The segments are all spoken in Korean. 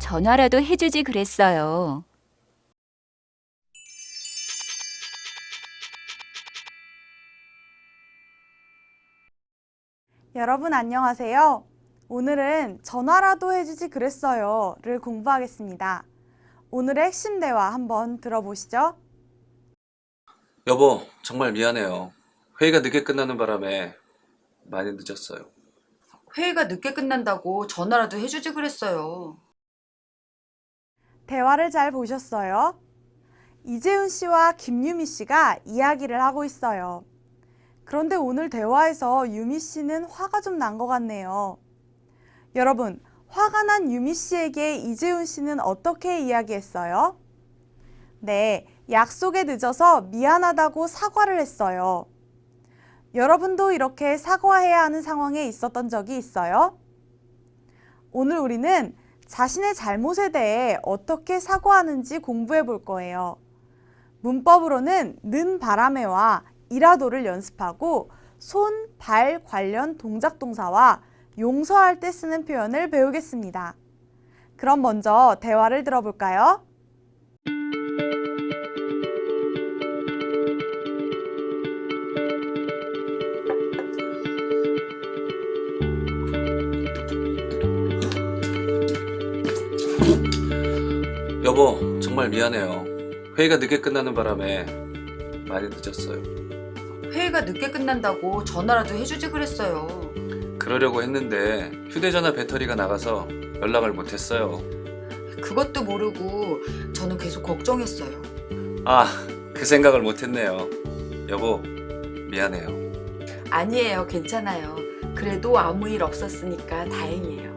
전화라도 해주지 그랬어요. 여러분 안녕하세요. 오늘은 전화라도 해주지 그랬어요를 공부하겠습니다. 오늘의 핵심 대화 한번 들어보시죠. 여보, 정말 미안해요. 회의가 늦게 끝나는 바람에 많이 늦었어요. 회의가 늦게 끝난다고 전화라도 해주지 그랬어요. 대화를 잘 보셨어요? 이재훈 씨와 김유미 씨가 이야기를 하고 있어요. 그런데 오늘 대화에서 유미 씨는 화가 좀 난 것 같네요. 여러분, 화가 난 유미 씨에게 이재훈 씨는 어떻게 이야기했어요? 네, 약속에 늦어서 미안하다고 사과를 했어요. 여러분도 이렇게 사과해야 하는 상황에 있었던 적이 있어요? 오늘 우리는 자신의 잘못에 대해 어떻게 사과하는지 공부해 볼 거예요. 문법으로는 는 바람에와 이라도를 연습하고 손, 발 관련 동작 동사와 용서할 때 쓰는 표현을 배우겠습니다. 그럼 먼저 대화를 들어볼까요? 여보, 정말 미안해요. 회의가 늦게 끝나는 바람에 많이 늦었어요. 회의가 늦게 끝난다고 전화라도 해주지 그랬어요. 그러려고 했는데 휴대전화 배터리가 나가서 연락을 못했어요. 그것도 모르고 저는 계속 걱정했어요. 아, 그 생각을 못했네요. 여보, 미안해요. 아니에요, 괜찮아요. 그래도 아무 일 없었으니까 다행이에요.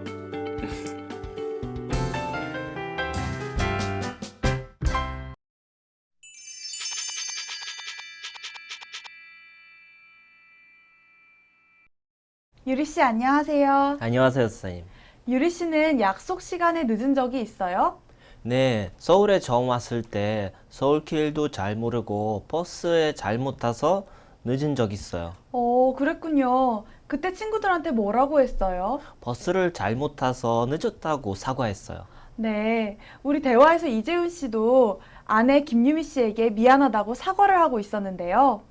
유리 씨 안녕하세요. 안녕하세요, 선생님. 유리 씨는 약속 시간에 늦은 적이 있어요? 네, 서울에 처음 왔을 때 서울길도 잘 모르고 버스에 잘못 타서 늦은 적 있어요. 그랬군요. 그때 친구들한테 뭐라고 했어요? 버스를 잘못 타서 늦었다고 사과했어요. 네, 우리 대화에서 이재훈 씨도 아내 김유미 씨에게 미안하다고 사과를 하고 있었는데요.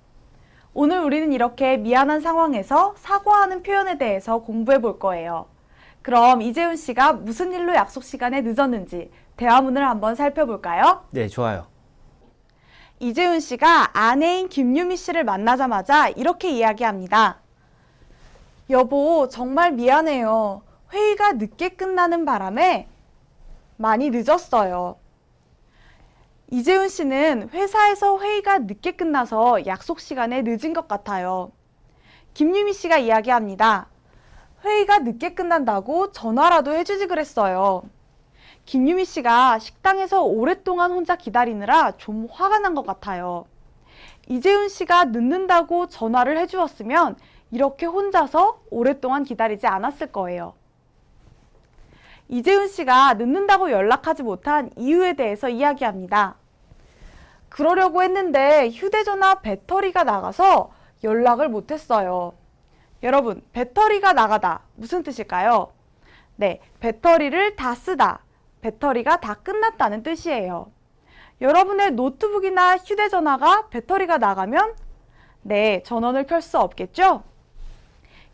오늘 우리는 이렇게 미안한 상황에서 사과하는 표현에 대해서 공부해 볼 거예요. 그럼 이재훈 씨가 무슨 일로 약속 시간에 늦었는지 대화문을 한번 살펴볼까요? 네, 좋아요. 이재훈 씨가 아내인 김유미 씨를 만나자마자 이렇게 이야기합니다. 여보, 정말 미안해요. 회의가 늦게 끝나는 바람에 많이 늦었어요. 이재훈 씨는 회사에서 회의가 늦게 끝나서 약속 시간에 늦은 것 같아요. 김유미 씨가 이야기합니다. 회의가 늦게 끝난다고 전화라도 해주지 그랬어요. 김유미 씨가 식당에서 오랫동안 혼자 기다리느라 좀 화가 난 것 같아요. 이재훈 씨가 늦는다고 전화를 해주었으면 이렇게 혼자서 오랫동안 기다리지 않았을 거예요. 이재훈 씨가 늦는다고 연락하지 못한 이유에 대해서 이야기합니다. 그러려고 했는데 휴대전화 배터리가 나가서 연락을 못했어요. 여러분, 배터리가 나가다 무슨 뜻일까요? 네, 배터리를 다 쓰다, 배터리가 다 끝났다는 뜻이에요. 여러분의 노트북이나 휴대전화가 배터리가 나가면 네, 전원을 켤 수 없겠죠?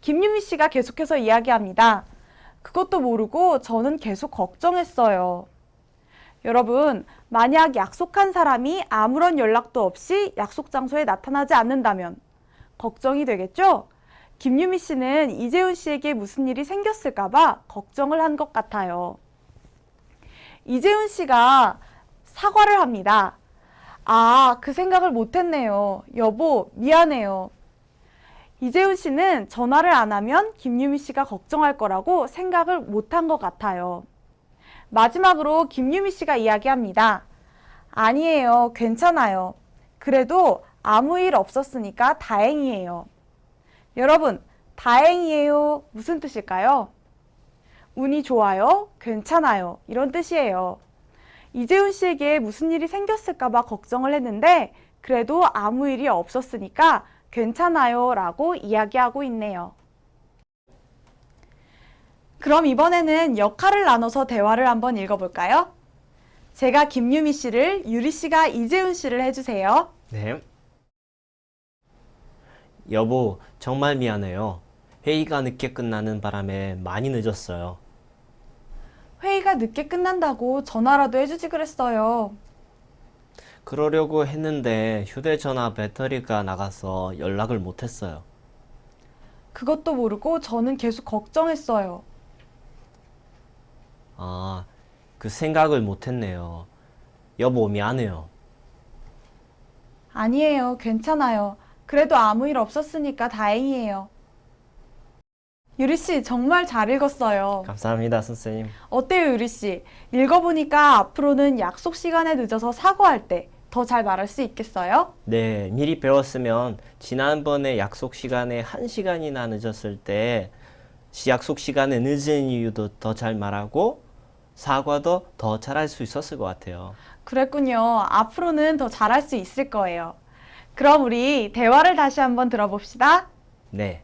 김유미 씨가 계속해서 이야기합니다. 그것도 모르고 저는 계속 걱정했어요. 여러분, 만약 약속한 사람이 아무런 연락도 없이 약속 장소에 나타나지 않는다면 걱정이 되겠죠? 김유미 씨는 이재훈 씨에게 무슨 일이 생겼을까봐 걱정을 한 것 같아요. 이재훈 씨가 사과를 합니다. 아, 그 생각을 못했네요. 여보, 미안해요. 이재훈 씨는 전화를 안 하면 김유미 씨가 걱정할 거라고 생각을 못한 것 같아요. 마지막으로 김유미 씨가 이야기합니다. 아니에요, 괜찮아요. 그래도 아무 일 없었으니까 다행이에요. 여러분, 다행이에요 무슨 뜻일까요? 운이 좋아요, 괜찮아요 이런 뜻이에요. 이재훈 씨에게 무슨 일이 생겼을까봐 걱정을 했는데 그래도 아무 일이 없었으니까 괜찮아요 라고 이야기하고 있네요. 그럼 이번에는 역할을 나눠서 대화를 한번 읽어볼까요? 제가 김유미 씨를, 유리 씨가 이재훈 씨를 해주세요. 네. 여보, 정말 미안해요. 회의가 늦게 끝나는 바람에 많이 늦었어요. 회의가 늦게 끝난다고 전화라도 해주지 그랬어요. 그러려고 했는데 휴대전화 배터리가 나가서 연락을 못했어요. 그것도 모르고 저는 계속 걱정했어요. 아, 그 생각을 못했네요. 여보, 미안해요. 아니에요. 괜찮아요. 그래도 아무 일 없었으니까 다행이에요. 유리 씨, 정말 잘 읽었어요. 감사합니다, 선생님. 어때요, 유리 씨? 읽어보니까 앞으로는 약속 시간에 늦어서 사과할 때 더 잘 말할 수 있겠어요? 네, 미리 배웠으면 지난번에 약속 시간에 1시간이나 늦었을 때 약속 시간에 늦은 이유도 더 잘 말하고 사과도 더 잘할 수 있었을 것 같아요. 그랬군요. 앞으로는 더 잘할 수 있을 거예요. 그럼 우리 대화를 다시 한번 들어봅시다. 네.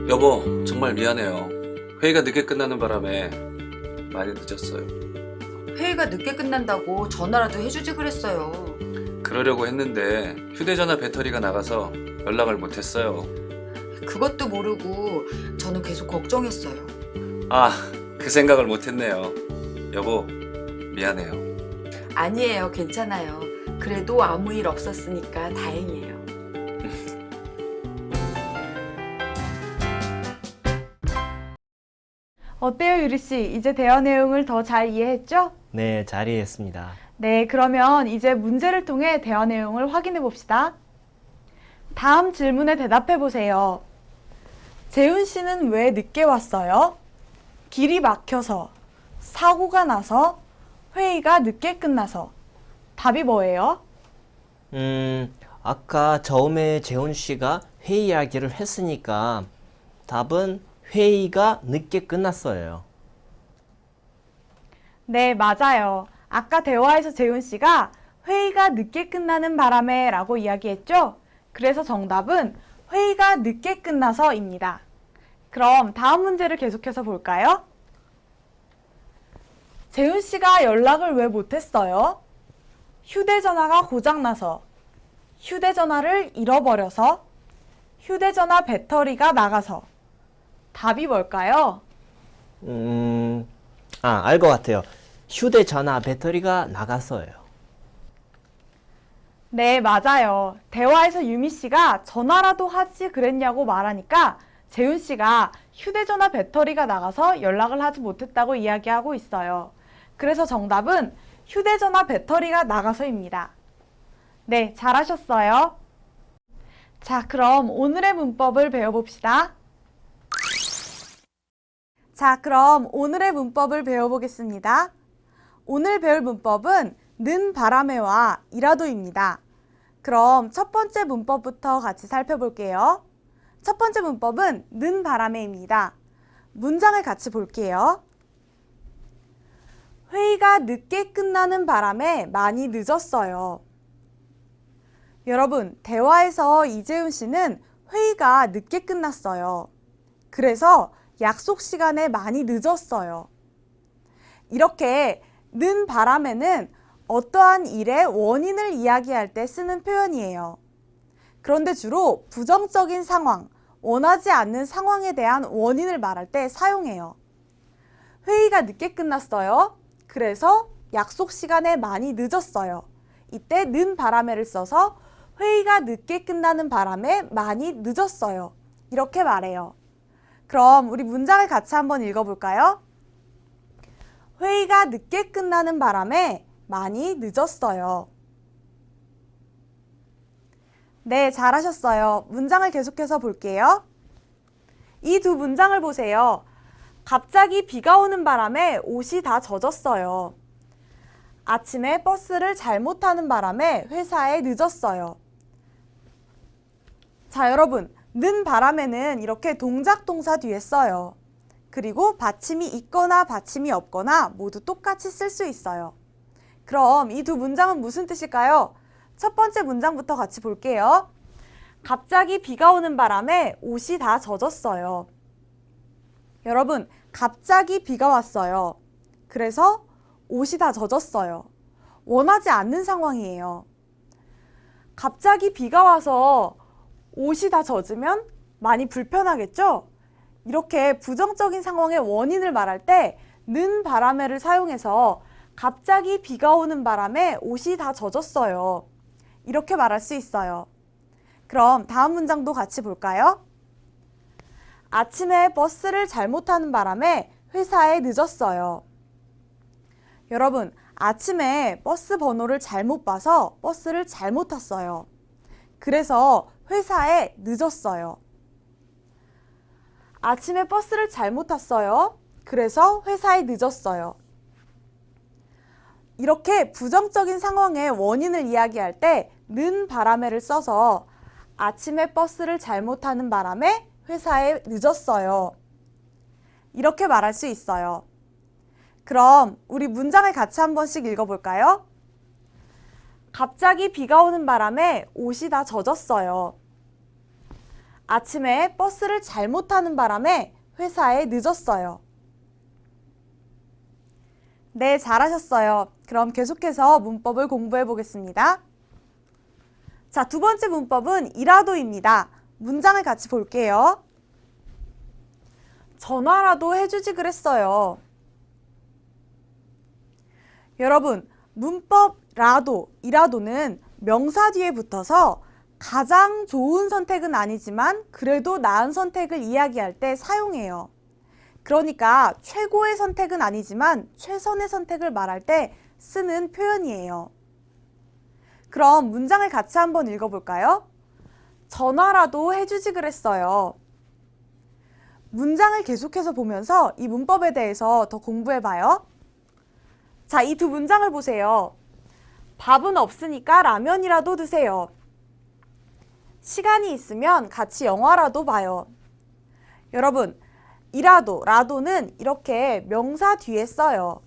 여보, 정말 미안해요. 회의가 늦게 끝나는 바람에 많이 늦었어요. 회의가 늦게 끝난다고 전화라도 해주지 그랬어요. 그러려고 했는데 휴대전화 배터리가 나가서 연락을 못했어요. 그것도 모르고 저는 계속 걱정했어요. 아, 그 생각을 못했네요. 여보, 미안해요. 아니에요. 괜찮아요. 그래도 아무 일 없었으니까 다행이에요. 어때요, 유리 씨? 이제 대화 내용을 더 잘 이해했죠? 네, 잘 이해했습니다. 네, 그러면 이제 문제를 통해 대화 내용을 확인해 봅시다. 다음 질문에 대답해 보세요. 재훈 씨는 왜 늦게 왔어요? 길이 막혀서, 사고가 나서, 회의가 늦게 끝나서. 답이 뭐예요? 아까 처음에 재훈 씨가 회의 이야기를 했으니까 답은 회의가 늦게 끝났어요. 네, 맞아요. 아까 대화에서 재훈 씨가 회의가 늦게 끝나는 바람에 라고 이야기했죠? 그래서 정답은 회의가 늦게 끝나서입니다. 그럼 다음 문제를 계속해서 볼까요? 재훈 씨가 연락을 왜 못했어요? 휴대전화가 고장나서, 휴대전화를 잃어버려서, 휴대전화 배터리가 나가서. 답이 뭘까요? 알 것 같아요. 휴대전화 배터리가 나갔어요. 네, 맞아요. 대화에서 유미 씨가 전화라도 하지 그랬냐고 말하니까 재훈 씨가 휴대전화 배터리가 나가서 연락을 하지 못했다고 이야기하고 있어요. 그래서 정답은 휴대전화 배터리가 나가서입니다. 네, 잘하셨어요. 자, 그럼 오늘의 문법을 배워봅시다. 자, 그럼 오늘의 문법을 배워보겠습니다. 오늘 배울 문법은 는 바람에와 이라도입니다. 그럼 첫 번째 문법부터 같이 살펴볼게요. 첫 번째 문법은 는 바람에입니다. 문장을 같이 볼게요. 회의가 늦게 끝나는 바람에 많이 늦었어요. 여러분, 대화에서 이재훈 씨는 회의가 늦게 끝났어요. 그래서 약속 시간에 많이 늦었어요. 이렇게 는 바람에는 어떠한 일의 원인을 이야기할 때 쓰는 표현이에요. 그런데 주로 부정적인 상황, 원하지 않는 상황에 대한 원인을 말할 때 사용해요. 회의가 늦게 끝났어요. 그래서 약속 시간에 많이 늦었어요. 이때 는 바람에를 써서 회의가 늦게 끝나는 바람에 많이 늦었어요. 이렇게 말해요. 그럼 우리 문장을 같이 한번 읽어볼까요? 회의가 늦게 끝나는 바람에 많이 늦었어요. 네, 잘하셨어요. 문장을 계속해서 볼게요. 이 두 문장을 보세요. 갑자기 비가 오는 바람에 옷이 다 젖었어요. 아침에 버스를 잘못 타는 바람에 회사에 늦었어요. 자, 여러분, 는 바람에는 이렇게 동작 동사 뒤에 써요. 그리고 받침이 있거나 받침이 없거나 모두 똑같이 쓸 수 있어요. 그럼 이 두 문장은 무슨 뜻일까요? 첫 번째 문장부터 같이 볼게요. 갑자기 비가 오는 바람에 옷이 다 젖었어요. 여러분, 갑자기 비가 왔어요. 그래서 옷이 다 젖었어요. 원하지 않는 상황이에요. 갑자기 비가 와서 옷이 다 젖으면 많이 불편하겠죠? 이렇게 부정적인 상황의 원인을 말할 때 는 바람에를 사용해서 갑자기 비가 오는 바람에 옷이 다 젖었어요. 이렇게 말할 수 있어요. 그럼 다음 문장도 같이 볼까요? 아침에 버스를 잘못 타는 바람에 회사에 늦었어요. 여러분, 아침에 버스 번호를 잘못 봐서 버스를 잘못 탔어요. 그래서 회사에 늦었어요. 아침에 버스를 잘못 탔어요. 그래서 회사에 늦었어요. 이렇게 부정적인 상황의 원인을 이야기할 때 는 바람에를 써서 아침에 버스를 잘못 타는 바람에 회사에 늦었어요. 이렇게 말할 수 있어요. 그럼 우리 문장을 같이 한 번씩 읽어볼까요? 갑자기 비가 오는 바람에 옷이 다 젖었어요. 아침에 버스를 잘못 타는 바람에 회사에 늦었어요. 네, 잘하셨어요. 그럼 계속해서 문법을 공부해 보겠습니다. 자, 두 번째 문법은 이라도입니다. 문장을 같이 볼게요. 전화라도 해주지 그랬어요. 여러분, 문법 라도, 이라도는 명사 뒤에 붙어서 가장 좋은 선택은 아니지만 그래도 나은 선택을 이야기할 때 사용해요. 그러니까 최고의 선택은 아니지만 최선의 선택을 말할 때 쓰는 표현이에요. 그럼 문장을 같이 한번 읽어볼까요? 전화라도 해주지 그랬어요. 문장을 계속해서 보면서 이 문법에 대해서 더 공부해봐요. 자, 이 두 문장을 보세요. 밥은 없으니까 라면이라도 드세요. 시간이 있으면 같이 영화라도 봐요. 여러분, 이라도, 라도는 이렇게 명사 뒤에 써요.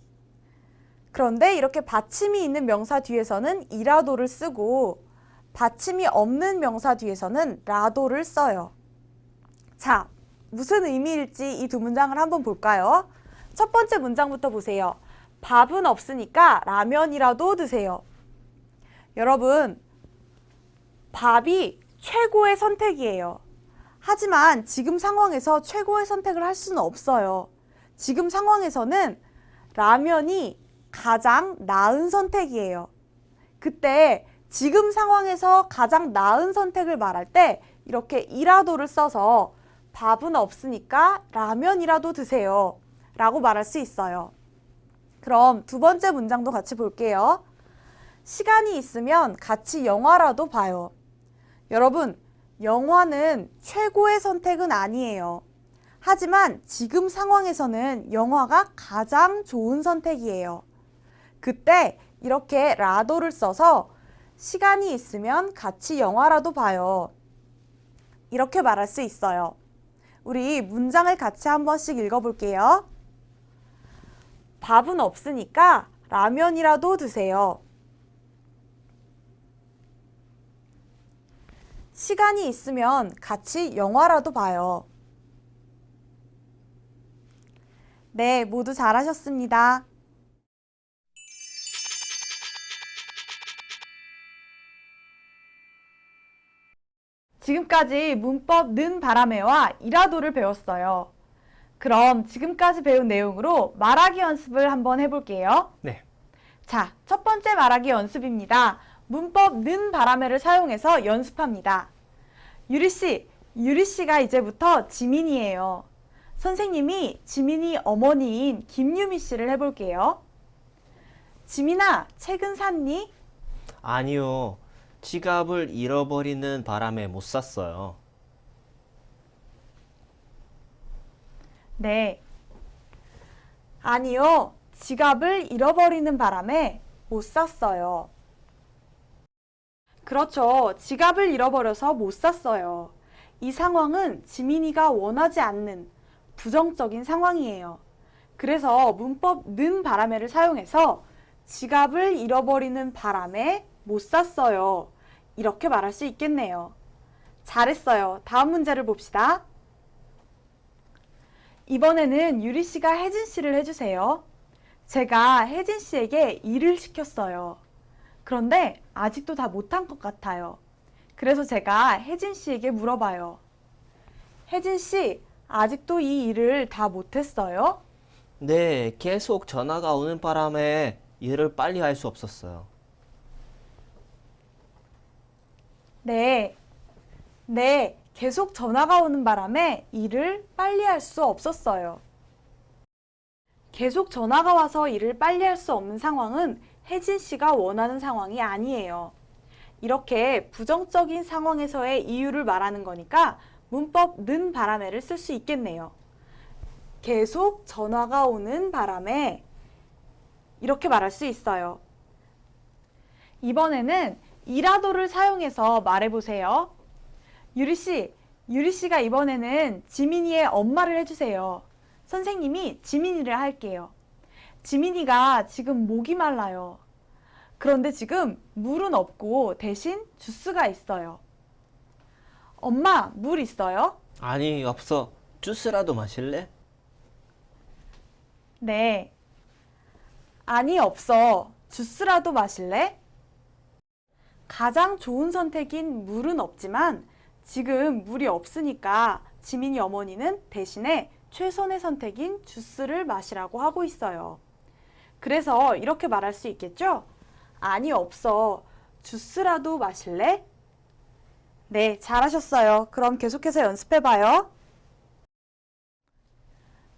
그런데 이렇게 받침이 있는 명사 뒤에서는 이라도를 쓰고 받침이 없는 명사 뒤에서는 라도를 써요. 자, 무슨 의미일지 이 두 문장을 한번 볼까요? 첫 번째 문장부터 보세요. 밥은 없으니까 라면이라도 드세요. 여러분, 밥이 최고의 선택이에요. 하지만 지금 상황에서 최고의 선택을 할 수는 없어요. 지금 상황에서는 라면이 가장 나은 선택이에요. 그때 지금 상황에서 가장 나은 선택을 말할 때 이렇게 이라도를 써서 밥은 없으니까 라면이라도 드세요 라고 말할 수 있어요. 그럼 두 번째 문장도 같이 볼게요. 시간이 있으면 같이 영화라도 봐요. 여러분, 영화는 최고의 선택은 아니에요. 하지만 지금 상황에서는 영화가 가장 좋은 선택이에요. 그때 이렇게 라도를 써서 시간이 있으면 같이 영화라도 봐요. 이렇게 말할 수 있어요. 우리 문장을 같이 한 번씩 읽어볼게요. 밥은 없으니까 라면이라도 드세요. 시간이 있으면 같이 영화라도 봐요. 네, 모두 잘하셨습니다. 지금까지 문법 는 바람에와 이라도를 배웠어요. 그럼 지금까지 배운 내용으로 말하기 연습을 한번 해볼게요. 네. 자, 첫 번째 말하기 연습입니다. 문법 는 바람에를 사용해서 연습합니다. 유리 씨가 이제부터 지민이에요. 선생님이 지민이 어머니인 김유미 씨를 해볼게요. 지민아, 책은 샀니? 아니요. 지갑을 잃어버리는 바람에 못 샀어요. 네. 아니요. 지갑을 잃어버리는 바람에 못 샀어요. 그렇죠. 지갑을 잃어버려서 못 샀어요. 이 상황은 지민이가 원하지 않는 부정적인 상황이에요. 그래서 문법 는 바람에를 사용해서 지갑을 잃어버리는 바람에 못 샀어요. 이렇게 말할 수 있겠네요. 잘했어요. 다음 문제를 봅시다. 이번에는 유리 씨가 혜진 씨를 해주세요. 제가 혜진 씨에게 일을 시켰어요. 그런데 아직도 다 못한 것 같아요. 그래서 제가 혜진 씨에게 물어봐요. 혜진 씨, 아직도 이 일을 다 못했어요? 네, 계속 전화가 오는 바람에 일을 빨리 할 수 없었어요. 네, 계속 전화가 오는 바람에 일을 빨리 할 수 없었어요. 계속 전화가 와서 일을 빨리 할 수 없는 상황은 혜진 씨가 원하는 상황이 아니에요. 이렇게 부정적인 상황에서의 이유를 말하는 거니까 문법 는 바람에를 쓸 수 있겠네요. 계속 전화가 오는 바람에 이렇게 말할 수 있어요. 이번에는 이라도를 사용해서 말해보세요. 유리 씨가 이번에는 지민이의 엄마를 해주세요. 선생님이 지민이를 할게요. 지민이가 지금 목이 말라요. 그런데 지금 물은 없고 대신 주스가 있어요. 엄마, 물 있어요? 아니, 없어. 주스라도 마실래? 네. 아니, 없어. 주스라도 마실래? 가장 좋은 선택인 물은 없지만 지금 물이 없으니까 지민이 어머니는 대신에 최선의 선택인 주스를 마시라고 하고 있어요. 그래서 이렇게 말할 수 있겠죠? 아니, 없어. 주스라도 마실래? 네, 잘하셨어요. 그럼 계속해서 연습해봐요.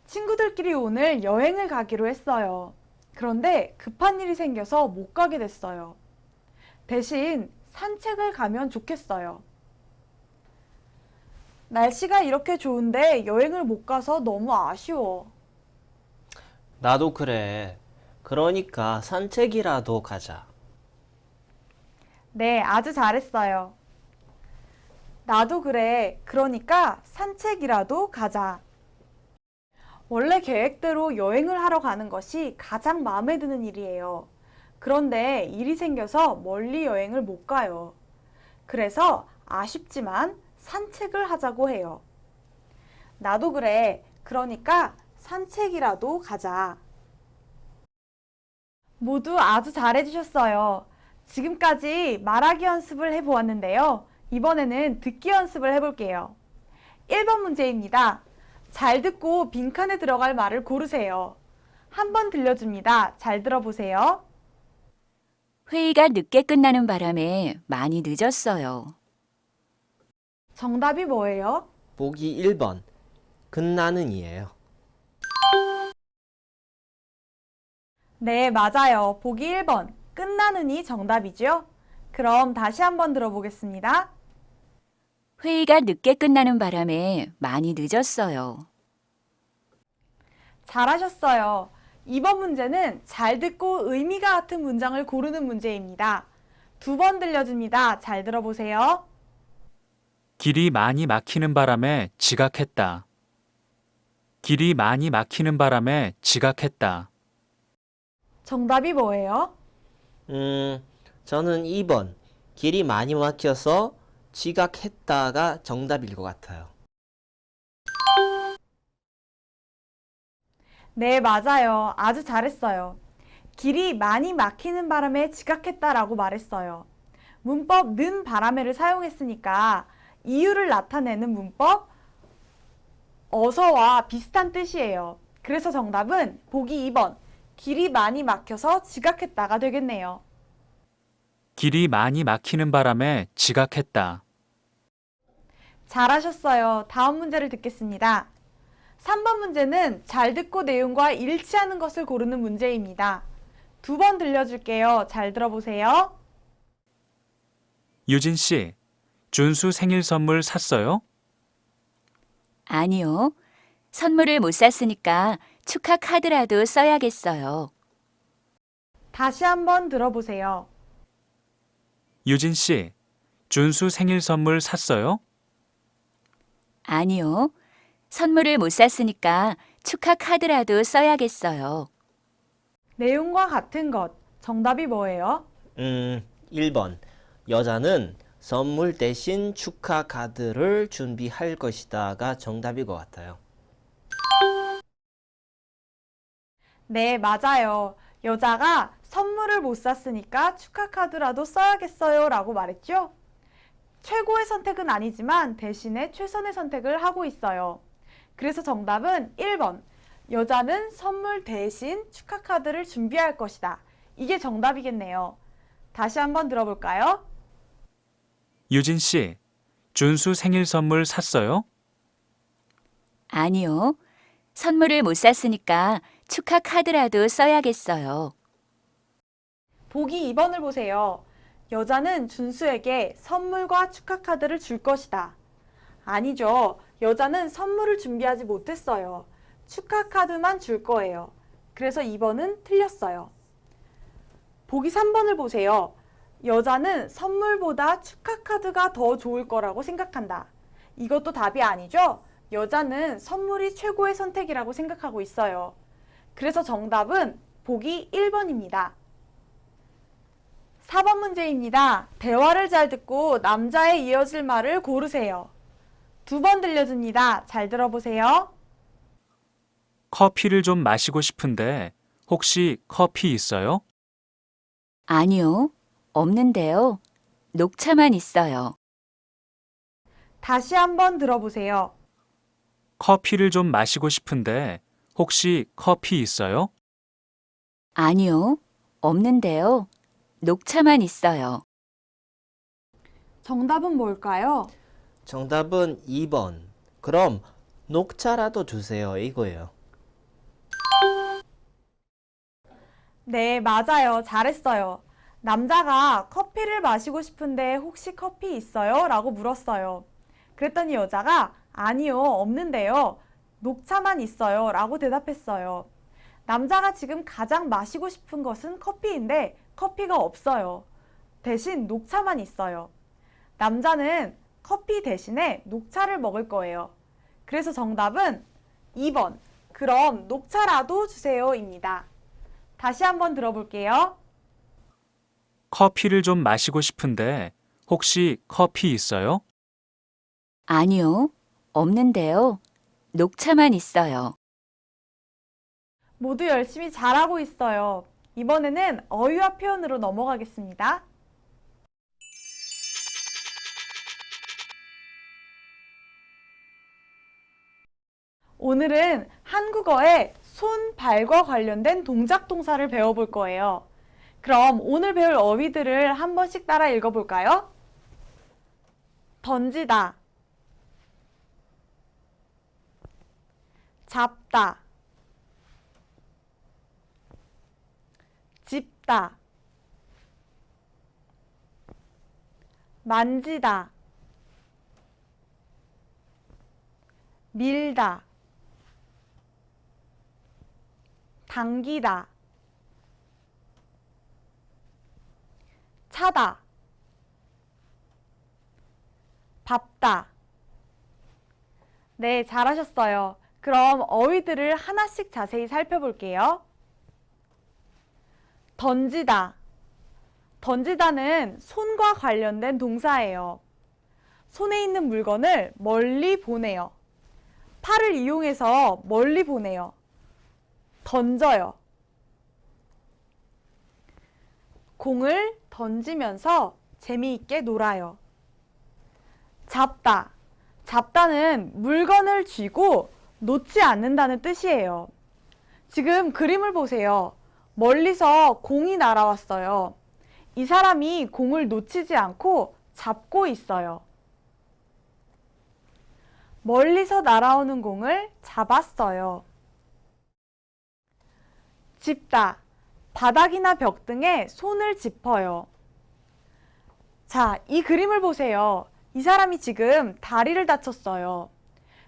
친구들끼리 오늘 여행을 가기로 했어요. 그런데 급한 일이 생겨서 못 가게 됐어요. 대신 산책을 가면 좋겠어요. 날씨가 이렇게 좋은데 여행을 못 가서 너무 아쉬워. 나도 그래. 그러니까 산책이라도 가자. 네, 아주 잘했어요. 나도 그래. 그러니까 산책이라도 가자. 원래 계획대로 여행을 하러 가는 것이 가장 마음에 드는 일이에요. 그런데 일이 생겨서 멀리 여행을 못 가요. 그래서 아쉽지만 산책을 하자고 해요. 나도 그래. 그러니까 산책이라도 가자. 모두 아주 잘해주셨어요. 지금까지 말하기 연습을 해보았는데요. 이번에는 듣기 연습을 해볼게요. 1번 문제입니다. 잘 듣고 빈칸에 들어갈 말을 고르세요. 한 번 들려줍니다. 잘 들어보세요. 회의가 늦게 끝나는 바람에 많이 늦었어요. 정답이 뭐예요? 보기 1번. 끝나는 이에요. 네, 맞아요. 보기 1번. 끝나는이 정답이죠? 그럼 다시 한번 들어보겠습니다. 회의가 늦게 끝나는 바람에 많이 늦었어요. 잘하셨어요. 이번 문제는 잘 듣고 의미가 같은 문장을 고르는 문제입니다. 2번 들려줍니다. 잘 들어보세요. 길이 많이 막히는 바람에 지각했다. 길이 많이 막히는 바람에 지각했다. 정답이 뭐예요? 저는 2번. 길이 많이 막혀서 지각했다가 정답일 것 같아요. 네, 맞아요. 아주 잘했어요. 길이 많이 막히는 바람에 지각했다라고 말했어요. 문법 는 바람에를 사용했으니까 이유를 나타내는 문법 어서와 비슷한 뜻이에요. 그래서 정답은 보기 2번. 길이 많이 막혀서 지각했다가 되겠네요. 길이 많이 막히는 바람에 지각했다. 잘하셨어요. 다음 문제를 듣겠습니다. 3번 문제는 잘 듣고 내용과 일치하는 것을 고르는 문제입니다. 2번 들려줄게요. 잘 들어보세요. 유진 씨, 준수 생일 선물 샀어요? 아니요. 선물을 못 샀으니까 축하 카드라도 써야겠어요. 다시 한번 들어보세요. 유진 씨, 준수 생일 선물 샀어요? 아니요. 선물을 못 샀으니까 축하 카드라도 써야겠어요. 내용과 같은 것. 정답이 뭐예요? 1번. 여자는 선물 대신 축하 카드를 준비할 것이다가 정답일 것 같아요. 네, 맞아요. 여자가 선물을 못 샀으니까 축하 카드라도 써야겠어요 라고 말했죠? 최고의 선택은 아니지만 대신에 최선의 선택을 하고 있어요. 그래서 정답은 1번. 여자는 선물 대신 축하 카드를 준비할 것이다. 이게 정답이겠네요. 다시 한번 들어볼까요? 유진 씨, 준수 생일 선물 샀어요? 아니요. 선물을 못 샀으니까 축하 카드라도 써야겠어요. 보기 2번을 보세요. 여자는 준수에게 선물과 축하 카드를 줄 것이다. 아니죠. 여자는 선물을 준비하지 못했어요. 축하 카드만 줄 거예요. 그래서 2번은 틀렸어요. 보기 3번을 보세요. 여자는 선물보다 축하 카드가 더 좋을 거라고 생각한다. 이것도 답이 아니죠? 여자는 선물이 최고의 선택이라고 생각하고 있어요. 그래서 정답은 보기 1번입니다. 4번 문제입니다. 대화를 잘 듣고 남자의 이어질 말을 고르세요. 2번 들려줍니다. 잘 들어보세요. 커피를 좀 마시고 싶은데 혹시 커피 있어요? 아니요. 없는데요. 녹차만 있어요. 다시 한번 들어보세요. 커피를 좀 마시고 싶은데 혹시 커피 있어요? 아니요. 없는데요. 녹차만 있어요. 정답은 뭘까요? 정답은 2번. 그럼 녹차라도 주세요. 이거예요. 네, 맞아요. 잘했어요. 남자가 커피를 마시고 싶은데 혹시 커피 있어요? 라고 물었어요. 그랬더니 여자가 아니요, 없는데요. 녹차만 있어요. 라고 대답했어요. 남자가 지금 가장 마시고 싶은 것은 커피인데 커피가 없어요. 대신 녹차만 있어요. 남자는 커피 대신에 녹차를 먹을 거예요. 그래서 정답은 2번. 그럼 녹차라도 주세요입니다. 다시 한번 들어볼게요. 커피를 좀 마시고 싶은데 혹시 커피 있어요? 아니요. 없는데요. 녹차만 있어요. 모두 열심히 잘하고 있어요. 이번에는 어휘와 표현으로 넘어가겠습니다. 오늘은 한국어의 손, 발과 관련된 동작 동사를 배워볼 거예요. 그럼 오늘 배울 어휘들을 한 번씩 따라 읽어볼까요? 던지다, 잡다, 짚다, 만지다, 밀다, 당기다, 차다, 밟다. 네, 잘하셨어요. 그럼 어휘들을 하나씩 자세히 살펴볼게요. 던지다. 던지다는 손과 관련된 동사예요. 손에 있는 물건을 멀리 보내요. 팔을 이용해서 멀리 보내요. 던져요. 공을 던지면서 재미있게 놀아요. 잡다. 잡다는 물건을 쥐고 놓지 않는다는 뜻이에요. 지금 그림을 보세요. 멀리서 공이 날아왔어요. 이 사람이 공을 놓치지 않고 잡고 있어요. 멀리서 날아오는 공을 잡았어요. 짚다. 바닥이나 벽 등에 손을 짚어요. 자, 이 그림을 보세요. 이 사람이 지금 다리를 다쳤어요.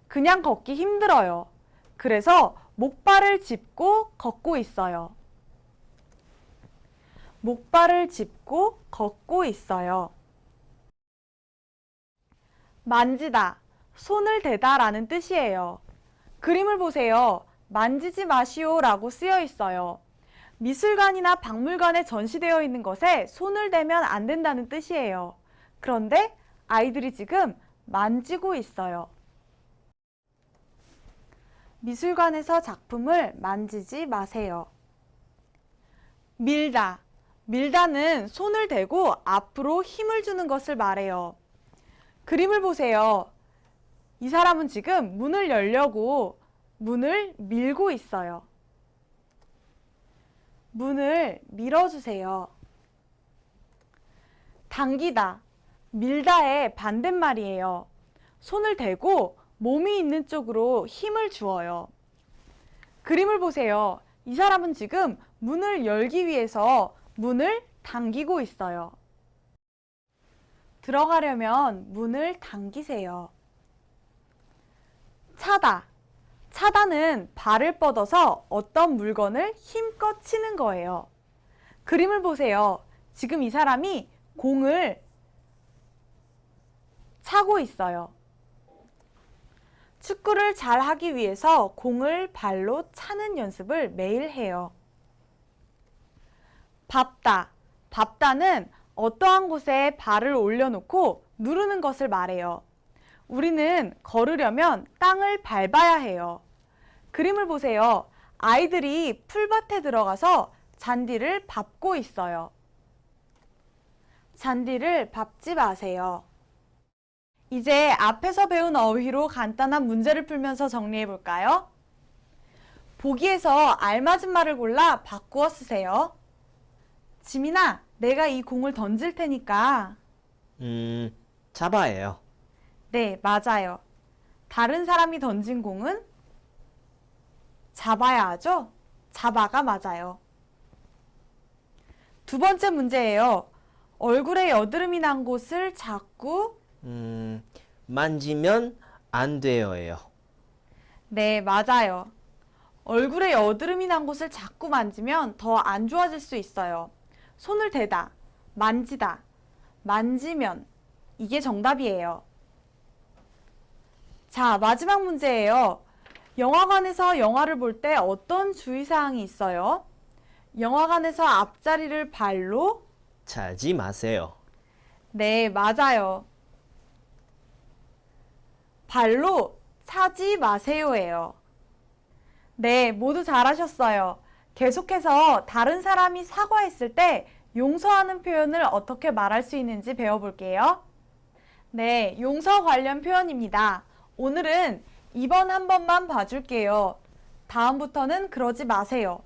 그냥 걷기 힘들어요. 그래서 목발을 짚고 걷고 있어요. 목발을 짚고 걷고 있어요. 만지다, 손을 대다 라는 뜻이에요. 그림을 보세요. 만지지 마시오 라고 쓰여 있어요. 미술관이나 박물관에 전시되어 있는 것에 손을 대면 안 된다는 뜻이에요. 그런데 아이들이 지금 만지고 있어요. 미술관에서 작품을 만지지 마세요. 밀다. 밀다는 손을 대고 앞으로 힘을 주는 것을 말해요. 그림을 보세요. 이 사람은 지금 문을 열려고 문을 밀고 있어요. 문을 밀어주세요. 당기다. 밀다의 반대말이에요. 손을 대고 몸이 있는 쪽으로 힘을 주어요. 그림을 보세요. 이 사람은 지금 문을 열기 위해서 문을 당기고 있어요. 들어가려면 문을 당기세요. 차다. 차다는 발을 뻗어서 어떤 물건을 힘껏 치는 거예요. 그림을 보세요. 지금 이 사람이 공을 차고 있어요. 축구를 잘 하기 위해서 공을 발로 차는 연습을 매일 해요. 밟다. 밟다는 어떠한 곳에 발을 올려놓고 누르는 것을 말해요. 우리는 걸으려면 땅을 밟아야 해요. 그림을 보세요. 아이들이 풀밭에 들어가서 잔디를 밟고 있어요. 잔디를 밟지 마세요. 이제 앞에서 배운 어휘로 간단한 문제를 풀면서 정리해 볼까요? 보기에서 알맞은 말을 골라 바꾸어 쓰세요. 지민아, 내가 이 공을 던질 테니까. 잡아예요. 네, 맞아요. 다른 사람이 던진 공은 잡아야 하죠? 잡아가 맞아요. 두 번째 문제예요. 얼굴에 여드름이 난 곳을 자꾸 만지면 안 돼요예요. 네, 맞아요. 얼굴에 여드름이 난 곳을 자꾸 만지면 더 안 좋아질 수 있어요. 손을 대다, 만지다, 만지면 이게 정답이에요. 자, 마지막 문제예요. 영화관에서 영화를 볼 때 어떤 주의사항이 있어요? 영화관에서 앞자리를 발로? 차지 마세요. 네, 맞아요. 발로 차지 마세요예요. 네, 모두 잘하셨어요. 계속해서 다른 사람이 사과했을 때 용서하는 표현을 어떻게 말할 수 있는지 배워볼게요. 네, 용서 관련 표현입니다. 오늘은 2번 한 번만 봐줄게요. 다음부터는 그러지 마세요.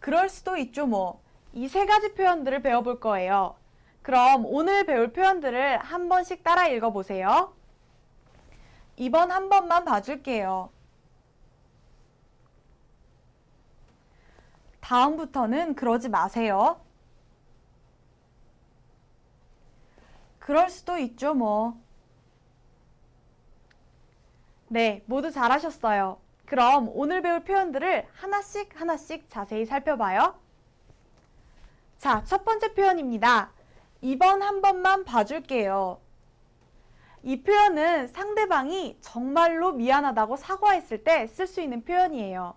그럴 수도 있죠 뭐. 이 세 가지 표현들을 배워볼 거예요. 그럼 오늘 배울 표현들을 한 번씩 따라 읽어보세요. 2번 한 번만 봐줄게요. 다음부터는 그러지 마세요. 그럴 수도 있죠 뭐. 네, 모두 잘하셨어요. 그럼 오늘 배울 표현들을 하나씩 자세히 살펴봐요. 자, 첫 번째 표현입니다. 2번 한 번만 봐줄게요. 이 표현은 상대방이 정말로 미안하다고 사과했을 때 쓸 수 있는 표현이에요.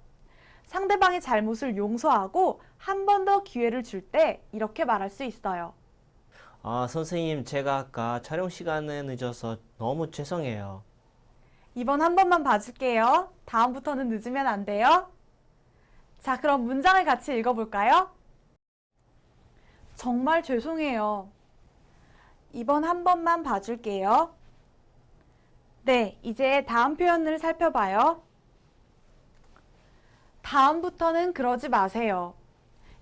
상대방의 잘못을 용서하고 한 번 더 기회를 줄 때 이렇게 말할 수 있어요. 선생님, 제가 아까 촬영 시간에 늦어서 너무 죄송해요. 2번 한 번만 봐줄게요. 다음부터는 늦으면 안 돼요. 자, 그럼 문장을 같이 읽어볼까요? 정말 죄송해요. 2번 한 번만 봐줄게요. 네, 이제 다음 표현을 살펴봐요. 다음부터는 그러지 마세요.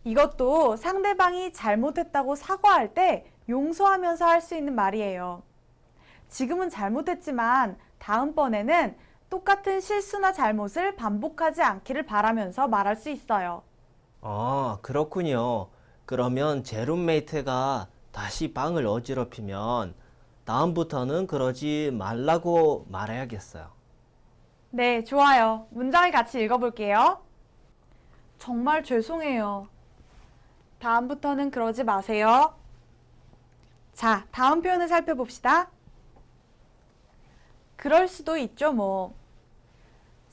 이것도 상대방이 잘못했다고 사과할 때 용서하면서 할 수 있는 말이에요. 지금은 잘못했지만 다음번에는 똑같은 실수나 잘못을 반복하지 않기를 바라면서 말할 수 있어요. 그렇군요. 그러면 제 룸메이트가 다시 방을 어지럽히면 다음부터는 그러지 말라고 말해야겠어요. 네, 좋아요. 문장을 같이 읽어볼게요. 정말 죄송해요. 다음부터는 그러지 마세요. 자, 다음 표현을 살펴봅시다. 그럴 수도 있죠 뭐.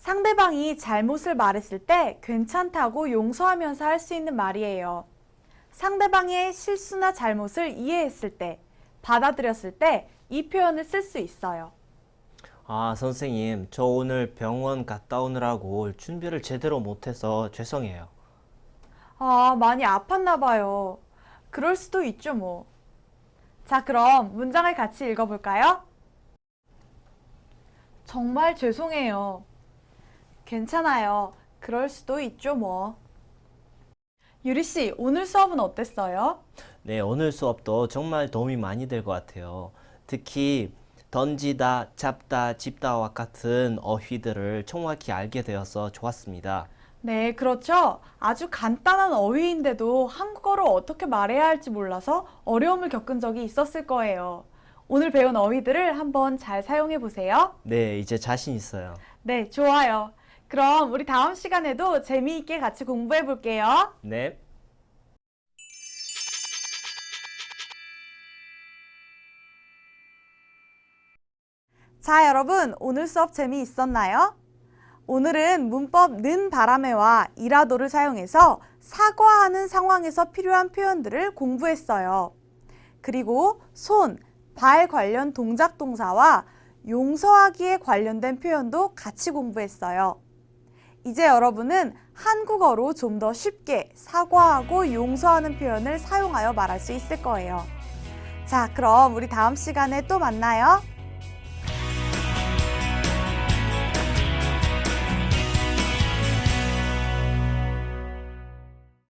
상대방이 잘못을 말했을 때 괜찮다고 용서하면서 할 수 있는 말이에요. 상대방의 실수나 잘못을 이해했을 때, 받아들였을 때 이 표현을 쓸 수 있어요. 아, 선생님, 저 오늘 병원 갔다 오느라고 준비를 제대로 못해서 죄송해요. 아, 많이 아팠나 봐요. 그럴 수도 있죠, 뭐. 자, 그럼 문장을 같이 읽어볼까요? 정말 죄송해요. 괜찮아요. 그럴 수도 있죠, 뭐. 유리 씨, 오늘 수업은 어땠어요? 네, 오늘 수업도 정말 도움이 많이 될 것 같아요. 특히 던지다, 잡다, 짚다와 같은 어휘들을 정확히 알게 되어서 좋았습니다. 네, 그렇죠. 아주 간단한 어휘인데도 한국어로 어떻게 말해야 할지 몰라서 어려움을 겪은 적이 있었을 거예요. 오늘 배운 어휘들을 한번 잘 사용해 보세요. 네, 이제 자신 있어요. 네, 좋아요. 그럼 우리 다음 시간에도 재미있게 같이 공부해 볼게요. 네. 자, 여러분, 오늘 수업 재미있었나요? 오늘은 문법 는 바람에와 이라도를 사용해서 사과하는 상황에서 필요한 표현들을 공부했어요. 그리고 손, 발 관련 동작 동사와 용서하기에 관련된 표현도 같이 공부했어요. 이제 여러분은 한국어로 좀 더 쉽게 사과하고 용서하는 표현을 사용하여 말할 수 있을 거예요. 자, 그럼 우리 다음 시간에 또 만나요.